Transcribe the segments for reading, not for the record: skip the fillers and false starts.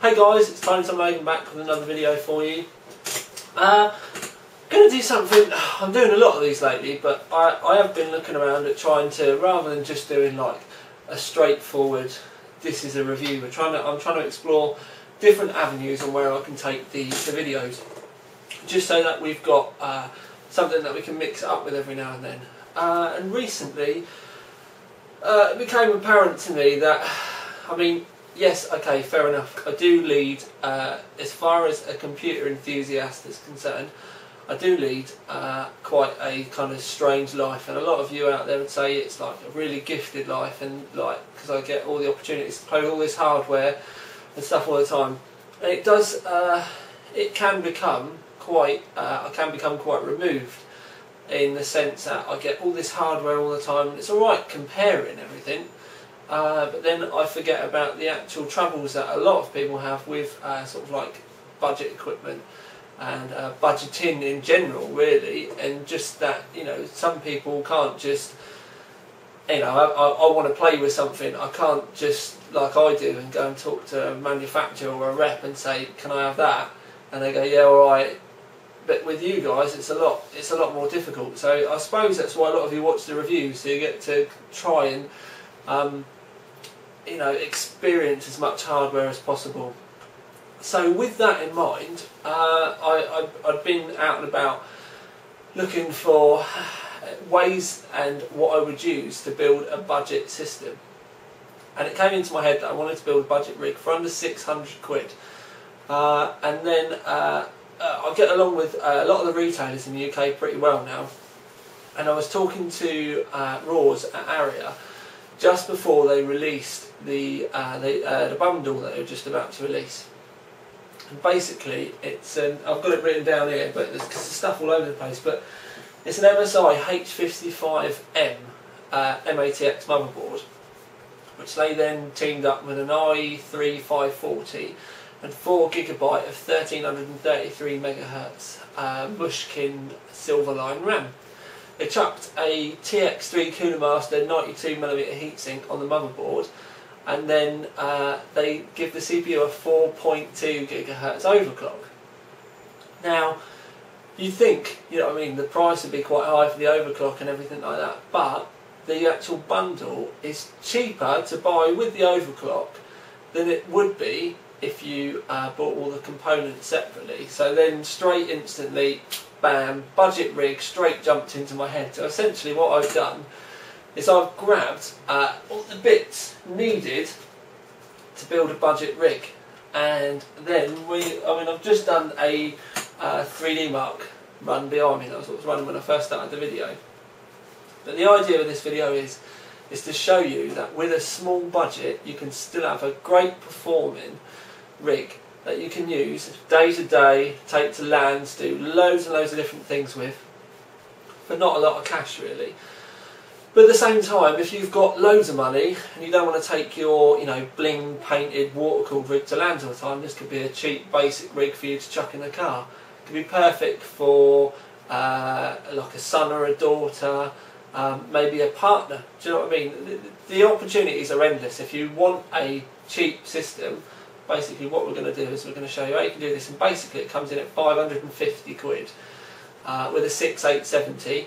Hey guys, it's Untitled Chapter back with another video for you. Going to do something, I'm doing a lot of these lately, but I have been looking around at trying to, rather than just doing like a straightforward, this is a review, I'm trying to explore different avenues on where I can take the videos, just so that we've got something that we can mix it up with every now and then. And recently, it became apparent to me that, I mean, yes, okay, fair enough. I do lead, as far as a computer enthusiast is concerned, I do lead quite a kind of strange life, and a lot of you out there would say it's like a really gifted life, and like because I get all the opportunities to play with all this hardware and stuff all the time. And it does, it can become quite, I can become quite removed in the sense that I get all this hardware all the time, and it's all right comparing everything. But then I forget about the actual troubles that a lot of people have with sort of like budget equipment and budgeting in general, really, and just that, you know, some people can't just, you know, I want to play with something, I can't just, like I do, and go and talk to a manufacturer or a rep and say, can I have that? And they go, yeah, alright. But with you guys, it's a lot more difficult. So I suppose that's why a lot of you watch the reviews, so you get to try and you know, experience as much hardware as possible. So with that in mind, I've been out and about looking for ways and what I would use to build a budget system. And it came into my head that I wanted to build a budget rig for under 600 quid. And then I get along with a lot of the retailers in the UK pretty well now. And I was talking to Raws at Aria just before they released the bundle that they were just about to release. And basically, it's I've got it written down here, but there's stuff all over the place. But it's an MSI H55M MATX motherboard, which they then teamed up with an i3-540 and 4GB of 1333 MHz Mushkin Silverline RAM. They chucked a TX3 Cooler Master 92mm heatsink on the motherboard, and then they give the CPU a 4.2 GHz overclock. Now, you think, you know what I mean, the price would be quite high for the overclock and everything like that, but the actual bundle is cheaper to buy with the overclock than it would be if you bought all the components separately. So then straight instantly, bam, budget rig straight jumped into my head. So essentially what I've done is I've grabbed all the bits needed to build a budget rig, and then I've just done a 3D Mark run behind me. That was what was running when I first started the video. But the idea of this video is to show you that with a small budget you can still have a great performing rig that you can use day to day, take to lands, do loads and loads of different things with, but not a lot of cash really. But at the same time, if you've got loads of money and you don't want to take your, you know, bling painted water cooled rig to lands all the time, this could be a cheap basic rig for you to chuck in the car. It could be perfect for like a son or a daughter, maybe a partner. Do you know what I mean? The opportunities are endless. If you want a cheap system, basically what we're going to do is we're going to show you how you can do this, and basically it comes in at 550 quid with a 6870.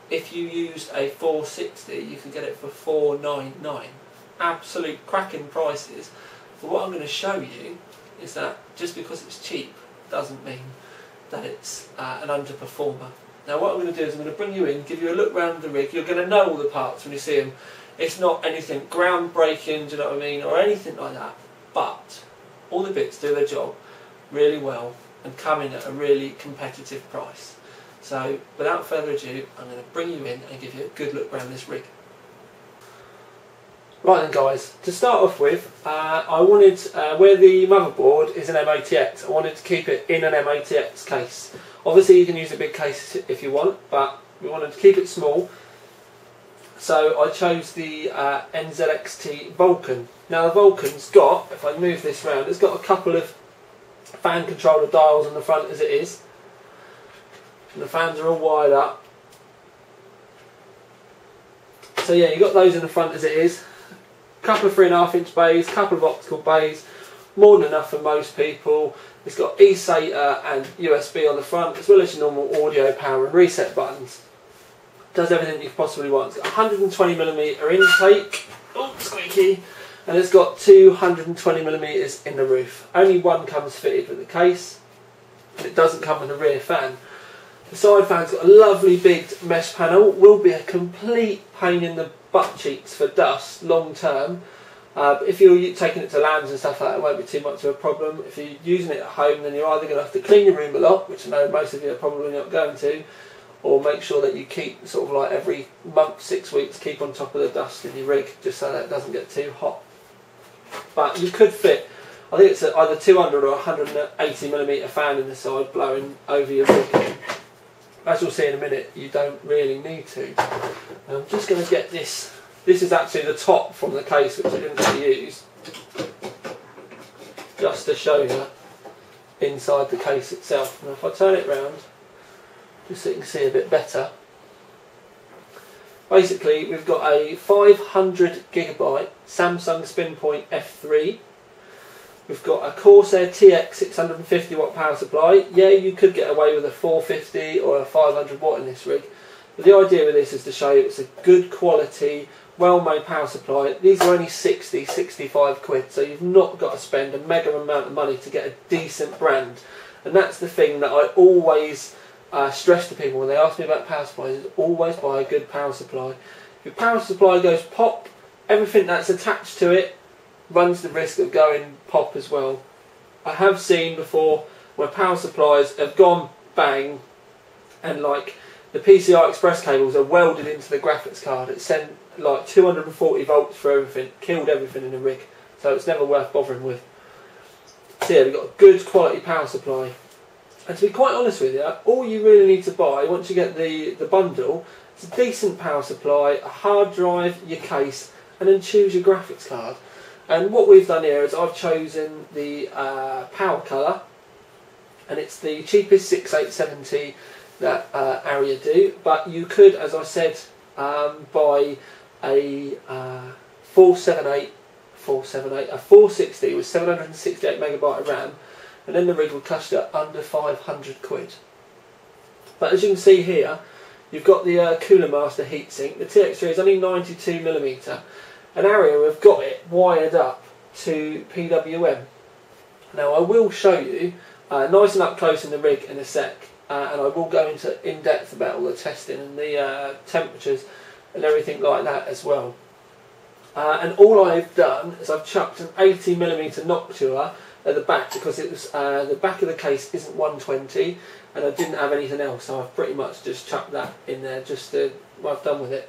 If you used a 460 you can get it for 499. Absolute cracking prices. But what I'm going to show you is that just because it's cheap doesn't mean that it's an underperformer. Now what I'm going to do is I'm going to bring you in, give you a look round the rig. You're going to know all the parts when you see them. It's not anything groundbreaking, do you know what I mean, or anything like that, but all the bits do their job really well and come in at a really competitive price. So without further ado, I'm going to bring you in and give you a good look around this rig. Right then guys, to start off with, I wanted, where the motherboard is an MATX, I wanted to keep it in an MATX case. Obviously you can use a big case if you want, but we wanted to keep it small. So I chose the NZXT Vulcan. Now the Vulcan's got, if I move this round, it's got a couple of fan controller dials on the front as it is. And the fans are all wired up. So yeah, you've got those in the front as it is. Couple of 3.5 inch bays, couple of optical bays, more than enough for most people. It's got eSATA and USB on the front, as well as your normal audio, power and reset buttons. Does everything you possibly want. It's got 120mm intake, oh squeaky, and it's got 220mm in the roof. Only one comes fitted with the case, and it doesn't come with a rear fan. The side fan's got a lovely big mesh panel. Will be a complete pain in the butt cheeks for dust long term. If you're taking it to lands and stuff like that, it won't be too much of a problem. If you're using it at home, then you're either going to have to clean your room a lot, which I know most of you are probably not going to, or make sure that you keep sort of like every month, 6 weeks, keep on top of the dust in your rig, just so that it doesn't get too hot. But you could fit, I think it's either 200 or 180mm fan in the side blowing over your rig. As you'll see in a minute, you don't really need to. I'm just going to get this. This is actually the top from the case, which I didn't really use, just to show you inside the case itself. Now if I turn it round, just so you can see a bit better. Basically, we've got a 500GB Samsung SpinPoint F3. We've got a Corsair TX 650W power supply. Yeah, you could get away with a 450 or a 500W in this rig. But the idea with this is to show you it's a good quality, well-made power supply. These are only 60, 65 quid, so you've not got to spend a mega amount of money to get a decent brand. And that's the thing that I always stress to people when they ask me about power supplies, is always buy a good power supply. If your power supply goes pop, everything that's attached to it runs the risk of going pop as well. I have seen before where power supplies have gone bang and like the PCI Express cables are welded into the graphics card. It sent like 240 volts for everything, killed everything in the rig, so it's never worth bothering with. So yeah, we've got a good quality power supply. And to be quite honest with you, all you really need to buy once you get the bundle is a decent power supply, a hard drive, your case, and then choose your graphics card. And what we've done here is I've chosen the power colour, and it's the cheapest 6870 that Aria do. But you could, as I said, buy a 460 with 768MB of RAM, and then the rig will cost you under 500 quid. But as you can see here, you've got the Cooler Master heatsink. The TX3 is only 92mm. And Aria have got it wired up to PWM. Now I will show you nice and up close in the rig in a sec, and I will go into in depth about all the testing and the temperatures and everything like that as well. And all I've done is I've chucked an 80mm Noctua at the back, because it was the back of the case isn't 120 and I didn't have anything else, so I've pretty much just chucked that in there just to what I've done with it.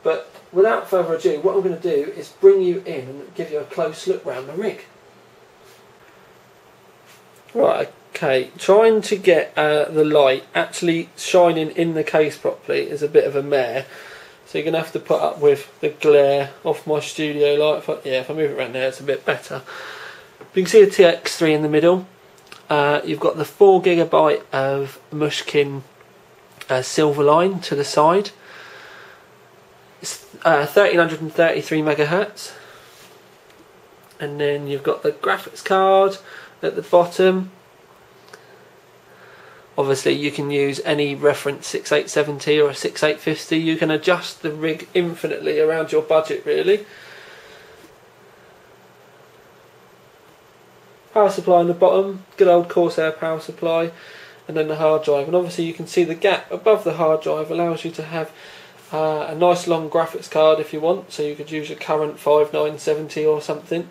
But without further ado, what I'm going to do is bring you in and give you a close look round the rig. Right, okay, trying to get the light actually shining in the case properly is a bit of a mare, so you're going to have to put up with the glare off my studio light. If I move it around there, it's a bit better. You can see the TX3 in the middle. You've got the 4GB of Mushkin Silverline to the side. It's 1333 megahertz, and then you've got the graphics card at the bottom. Obviously you can use any reference 6870 or a 6850. You can adjust the rig infinitely around your budget really. Power supply on the bottom, good old Corsair power supply, and then the hard drive. And obviously you can see the gap above the hard drive allows you to have a nice long graphics card if you want, so you could use your current 5970 or something.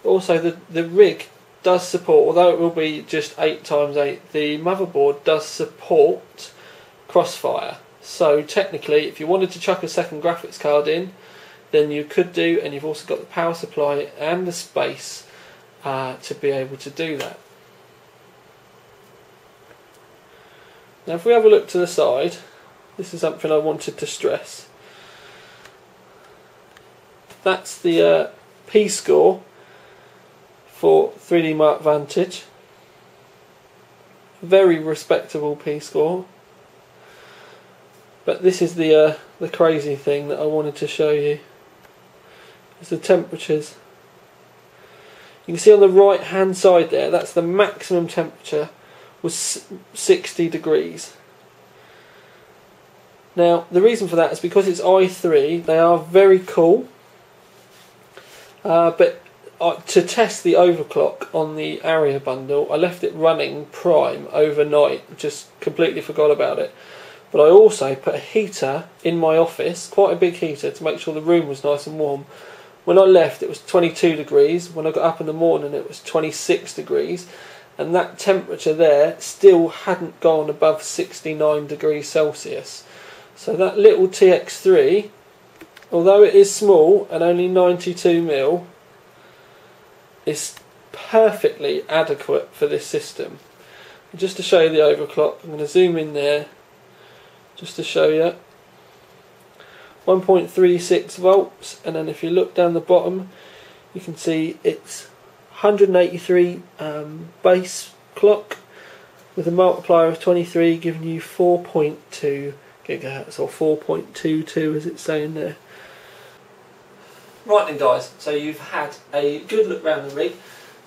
Also the rig does support, although it will be just 8x8, the motherboard does support Crossfire. So technically if you wanted to chuck a second graphics card in, then you could do, and you've also got the power supply and the space to be able to do that. Now if we have a look to the side, this is something I wanted to stress. That's the P-score for 3D Mark Vantage. Very respectable P-score. But this is the crazy thing that I wanted to show you. Is the temperatures. You can see on the right hand side there, that's the maximum temperature, was 60 degrees. Now the reason for that is because it's i3, they are very cool, but to test the overclock on the Aria bundle, I left it running prime overnight, just completely forgot about it. But I also put a heater in my office, quite a big heater, to make sure the room was nice and warm. When I left it was 22 degrees, when I got up in the morning it was 26 degrees, and that temperature there still hadn't gone above 69 degrees Celsius. So that little TX3, although it is small and only 92mm, is perfectly adequate for this system. And just to show you the overclock, I'm going to zoom in there just to show you. 1.36 volts, and then if you look down the bottom you can see it's 183 base clock with a multiplier of 23, giving you 4.2 gigahertz, or 4.22 as it's saying there. Right then guys, so you've had a good look around the rig,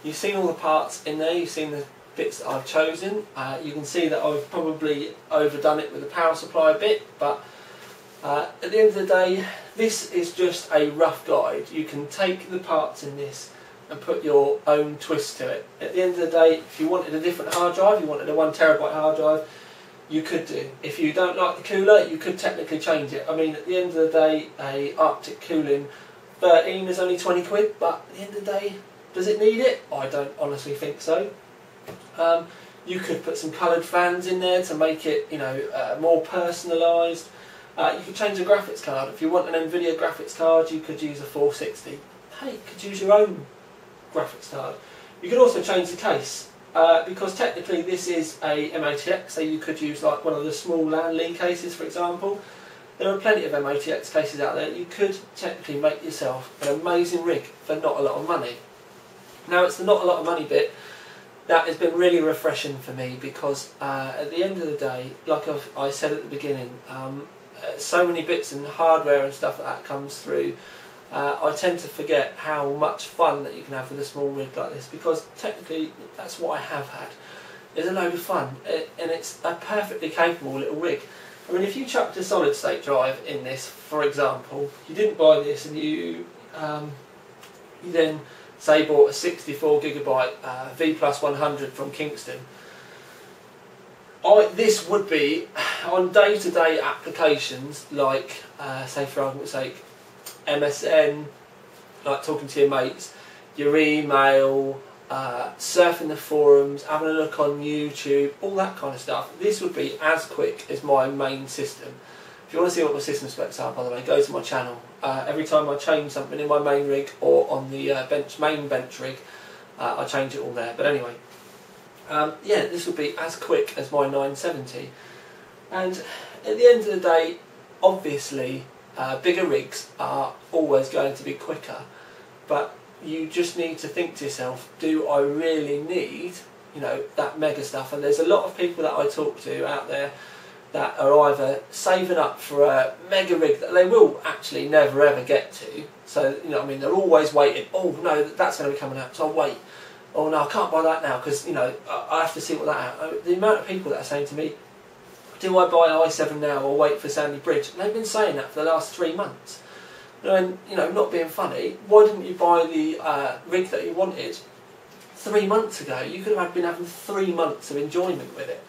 you've seen all the parts in there, you've seen the bits that I've chosen. You can see that I've probably overdone it with the power supply a bit, but at the end of the day, this is just a rough guide. You can take the parts in this and put your own twist to it. At the end of the day, if you wanted a different hard drive, you wanted a 1TB hard drive, you could do. If you don't like the cooler, you could technically change it. I mean, at the end of the day, a Arctic cooling 13 is only 20 quid, but at the end of the day, does it need it? I don't honestly think so. You could put some coloured fans in there to make it, you know, more personalised. You could change the graphics card. If you want an NVIDIA graphics card, you could use a 460. Hey, you could use your own graphics card. You could also change the case, because technically this is a M80X, so you could use like one of the small LAN Lee cases, for example. There are plenty of M80X cases out there. You could technically make yourself an amazing rig for not a lot of money. Now, it's the not a lot of money bit that has been really refreshing for me, because at the end of the day, like I said at the beginning, so many bits and hardware and stuff like that comes through. I tend to forget how much fun that you can have with a small rig like this, because technically that's what I have had. It's a load of fun, and it's a perfectly capable little rig. I mean, if you chucked a solid state drive in this, for example, you didn't buy this and you then say bought a 64GB V Plus 100 from Kingston, this would be on day-to-day applications like, say for argument's sake, MSN, like talking to your mates, your email, surfing the forums, having a look on YouTube, all that kind of stuff. This would be as quick as my main system. If you want to see what my system specs are, by the way, go to my channel. Every time I change something in my main rig or on the main bench rig, I change it all there. But anyway, yeah, this would be as quick as my 970. And at the end of the day, obviously, bigger rigs are always going to be quicker, but you just need to think to yourself, do I really need, you know, that mega stuff? And there's a lot of people that I talk to out there that are either saving up for a mega rig that they will actually never ever get to. So, you know what I mean, they're always waiting. Oh no, that's going to be coming out, so I'll wait. Oh no, I can't buy that now because, you know, I have to see what that. The amount of people that are saying to me, do I buy i7 now or wait for Sandy Bridge? And they've been saying that for the last 3 months. And, you know, not being funny, why didn't you buy the rig that you wanted 3 months ago? You could have been having 3 months of enjoyment with it.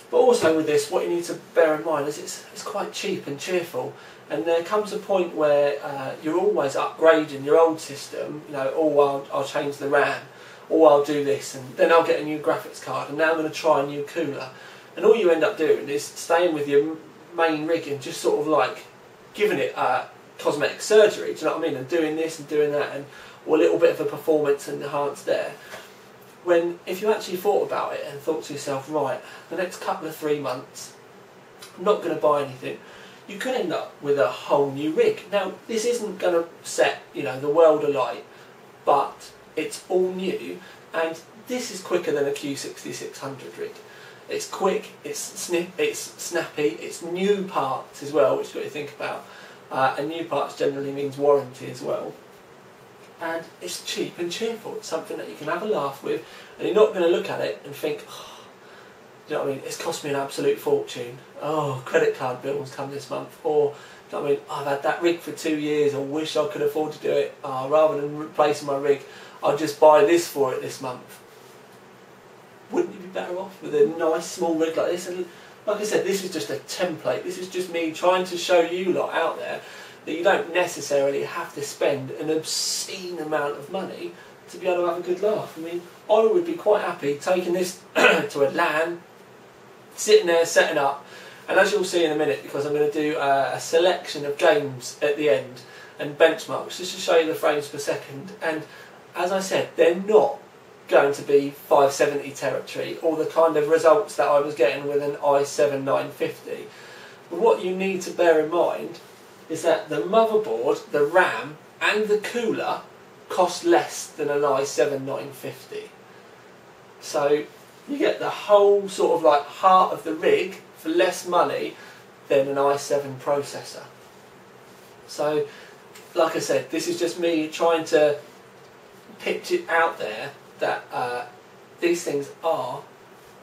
But also with this, what you need to bear in mind is it's quite cheap and cheerful. And there comes a point where you're always upgrading your old system. You know, oh, I'll change the RAM, or I'll do this, and then I'll get a new graphics card, and now I'm going to try a new cooler. And all you end up doing is staying with your main rig and just sort of like giving it cosmetic surgery, do you know what I mean? And doing this and doing that, and or a little bit of a performance enhanced there. When if you actually thought about it and thought to yourself, right, the next couple of 3 months, I'm not going to buy anything, you could end up with a whole new rig. Now, this isn't going to set, you know, the world alight, but it's all new, and this is quicker than a Q6600 rig. It's quick, it's snappy, it's new parts as well, which you've got to think about. And new parts generally means warranty as well. and it's cheap and cheerful. It's something that you can have a laugh with, and you're not going to look at it and think, oh, you know what I mean, it's cost me an absolute fortune. Oh, credit card bills come this month. Or, you know what I mean, I've had that rig for 2 years, I wish I could afford to do it. Oh, rather than replacing my rig, I'll just buy this for it this month. Wouldn't you be better off with a nice small rig like this? And like I said, this is just a template. This is just me trying to show you lot out there that you don't necessarily have to spend an obscene amount of money to be able to have a good laugh. I mean, I would be quite happy taking this to a LAN, sitting there setting up, and as you'll see in a minute, because I'm going to do a selection of games at the end and benchmarks just to show you the frames per second. And as I said, they're not going to be 570 territory or the kind of results that I was getting with an i7 950. But what you need to bear in mind is that the motherboard, the RAM and the cooler cost less than an i7 950. So you get the whole sort of like heart of the rig for less money than an i7 processor. So like I said, this is just me trying to pitch it out there that these things are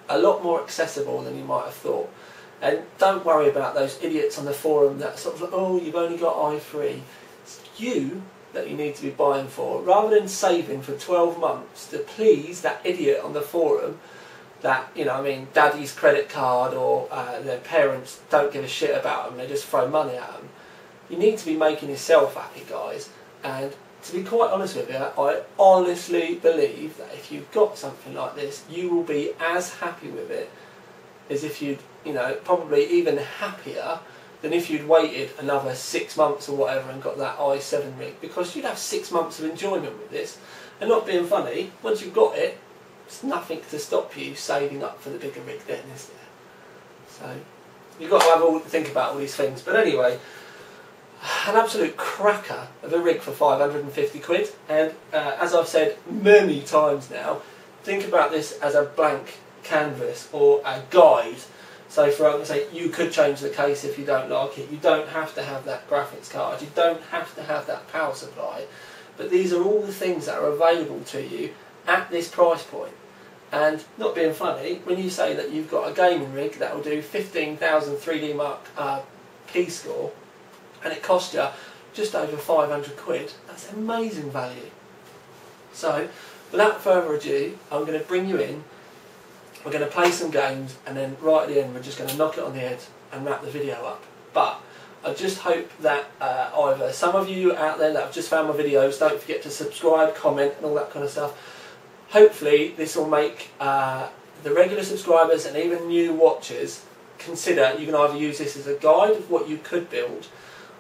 a lot more accessible than you might have thought. And don't worry about those idiots on the forum that sort of like, oh, you've only got i3. It's you that you need to be buying for, rather than saving for 12 months to please that idiot on the forum that, you know, I mean, daddy's credit card or their parents don't give a shit about them, they just throw money at them. You need to be making yourself happy, guys. And to be quite honest with you, I honestly believe that if you've got something like this, you will be as happy with it as if you'd, you know, probably even happier than if you'd waited another 6 months or whatever and got that i7 rig, because you'd have 6 months of enjoyment with this. And not being funny, once you've got it, there's nothing to stop you saving up for the bigger rig then, is there? So you've got to think about all these things. But anyway, an absolute cracker of a rig for 550 quid. And as I've said many times now, think about this as a blank canvas or a guide. So for argument's sake, you could change the case if you don't like it. You don't have to have that graphics card. You don't have to have that power supply. But these are all the things that are available to you at this price point. And not being funny, when you say that you've got a gaming rig that will do 15,000 3D Mark P score, and it costs you just over 500 quid, that's amazing value. So, without further ado, I'm going to bring you in, we're going to play some games, and then right at the end we're just going to knock it on the head and wrap the video up. But I just hope that either some of you out there that have just found my videos, don't forget to subscribe, comment and all that kind of stuff. Hopefully this will make the regular subscribers and even new watchers consider you can either use this as a guide of what you could build,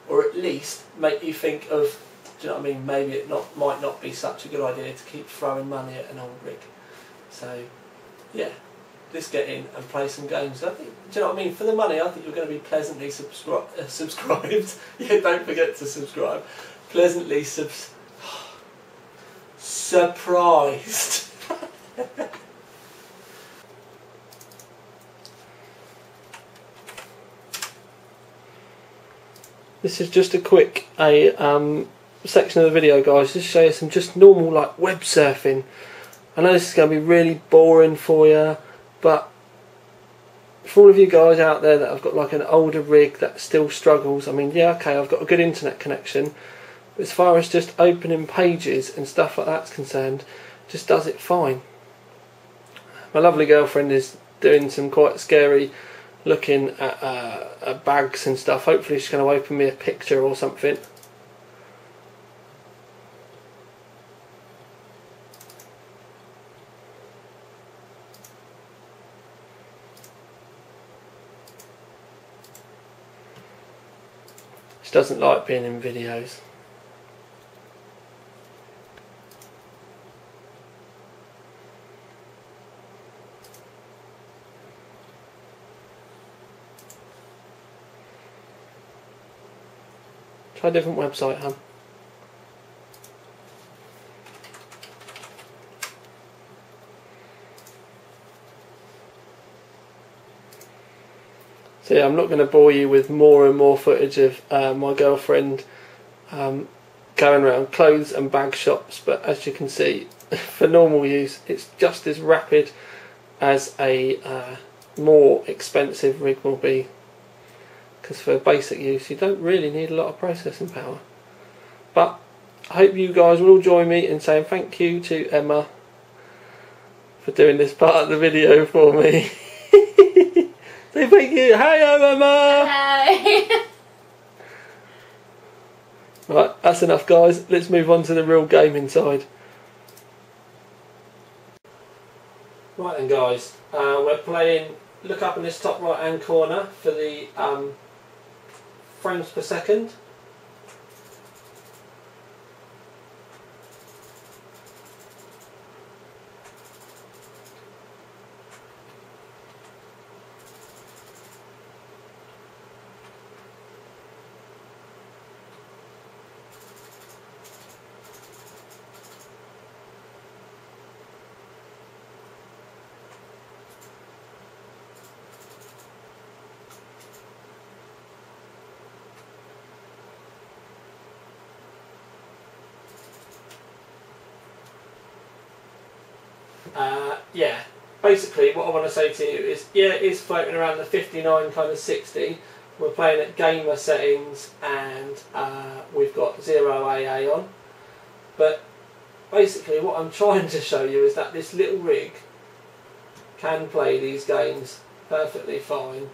or at least make you think of, do you know what I mean, maybe it might not be such a good idea to keep throwing money at an old rig. So yeah, let's get in and play some games. I think, do you know what I mean, for the money I think you're going to be pleasantly subscribed. Yeah, don't forget to subscribe. Pleasantly surprised. This is just a quick section of the video, guys, just to show you some just normal like web surfing. I know this is going to be really boring for you, but for all of you guys out there that have got like an older rig that still struggles, I mean, yeah, okay, I've got a good internet connection, but as far as just opening pages and stuff like that's concerned, just does it fine. My lovely girlfriend is doing some quite scary looking at bags and stuff. Hopefully she's going to open me a picture or something. She doesn't like being in videos. Try a different website, hun. So yeah, I'm not going to bore you with more and more footage of my girlfriend going around clothes and bag shops, but as you can see, for normal use it's just as rapid as a more expensive rig will be, because for basic use you don't really need a lot of processing power. But I hope you guys will join me in saying thank you to Emma for doing this part of the video for me. Say thank you. Hi Emma! Hi! Right, that's enough guys, let's move on to the real gaming side. Right then guys, we're playing, look up in this top right hand corner for the frames per second. Yeah, basically what I want to say to you is, yeah, it is floating around the 59 kind of 60. We're playing at gamer settings and we've got 0 AA on. But basically what I'm trying to show you is that this little rig can play these games perfectly fine.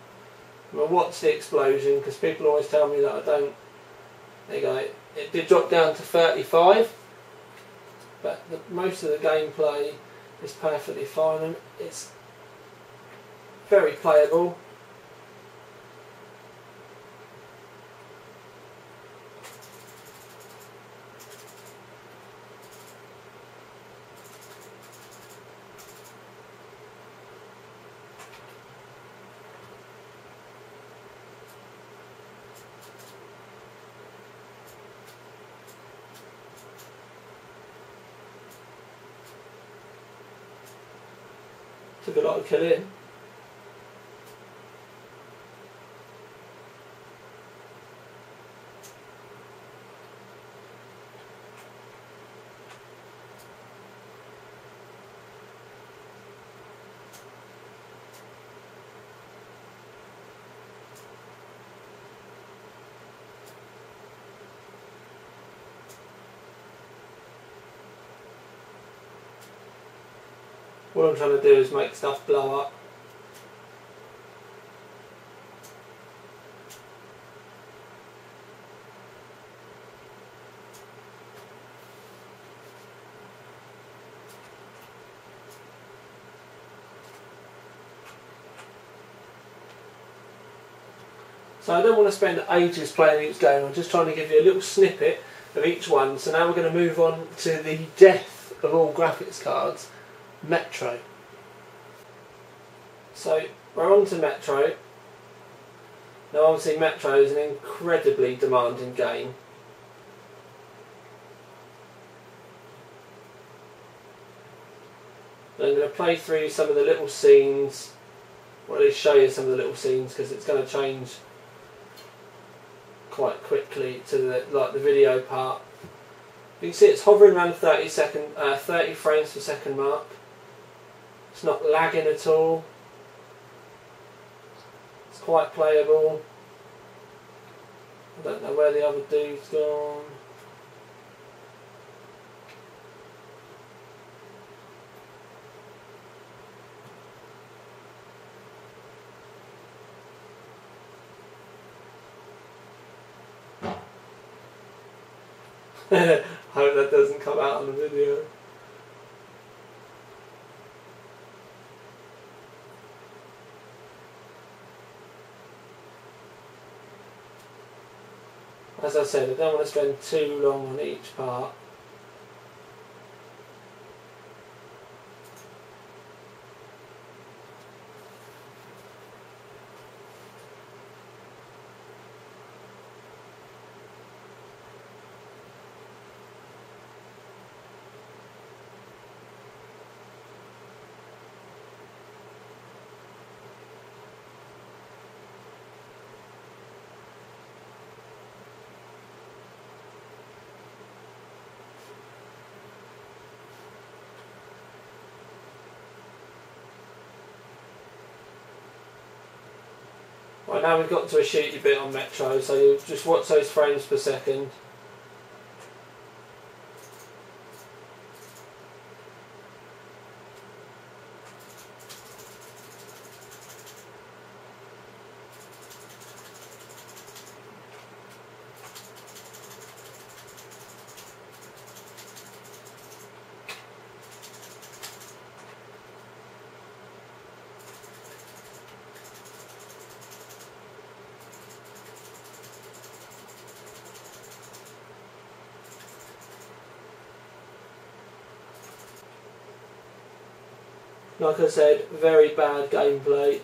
Well, watch the explosion, because people always tell me that I don't. There you go, it did drop down to 35, but most of the gameplay is perfectly fine and it's very playable. Took a lot of killing. What I'm trying to do is make stuff blow up. So I don't want to spend ages playing each game, I'm just trying to give you a little snippet of each one. So now we're going to move on to the death of all graphics cards, Metro. So we're on to Metro. Now obviously Metro is an incredibly demanding game. And I'm going to play through some of the little scenes, or at least show you some of the little scenes, because it's going to change quite quickly to the video part. You can see it's hovering around 30 frames per second mark. It's not lagging at all. It's quite playable. I don't know where the other dude's gone. I hope that doesn't come out on the video. As I said, I don't want to spend too long on each part. Right, now we've got to a shooty bit on Metro, so you just watch those frames per second. Like I said, very bad gameplay.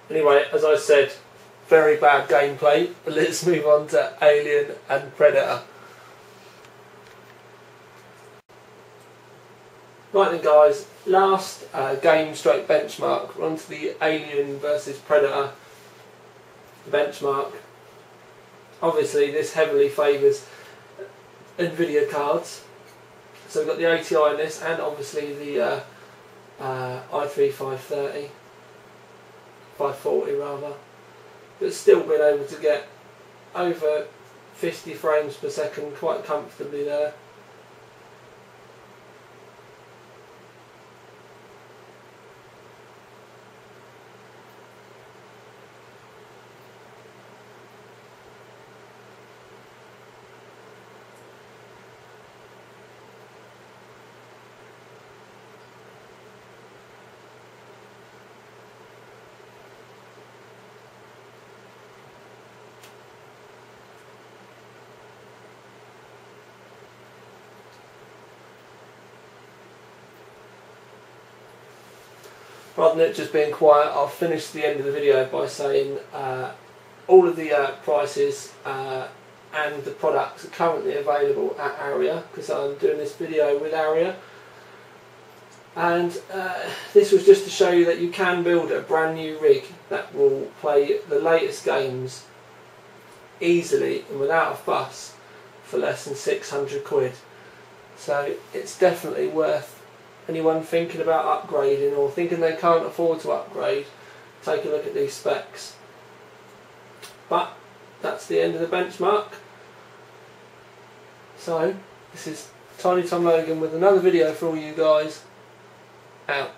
Anyway, as I said, very bad gameplay, but let's move on to Alien and Predator. Right then guys, last game stroke benchmark. We're on to the Alien versus Predator benchmark. Obviously this heavily favours Nvidia cards. So we've got the ATI in this, and obviously the i3 530. 540 rather, but still been able to get over 50 frames per second quite comfortably there. Rather than it just being quiet, I'll finish the end of the video by saying all of the prices and the products are currently available at Aria, because I'm doing this video with Aria. And this was just to show you that you can build a brand new rig that will play the latest games easily and without a fuss for less than 600 quid. So it's definitely worth anyone thinking about upgrading or thinking they can't afford to upgrade, take a look at these specs. But that's the end of the benchmark. So this is Tiny Tom Logan with another video for all you guys. Out.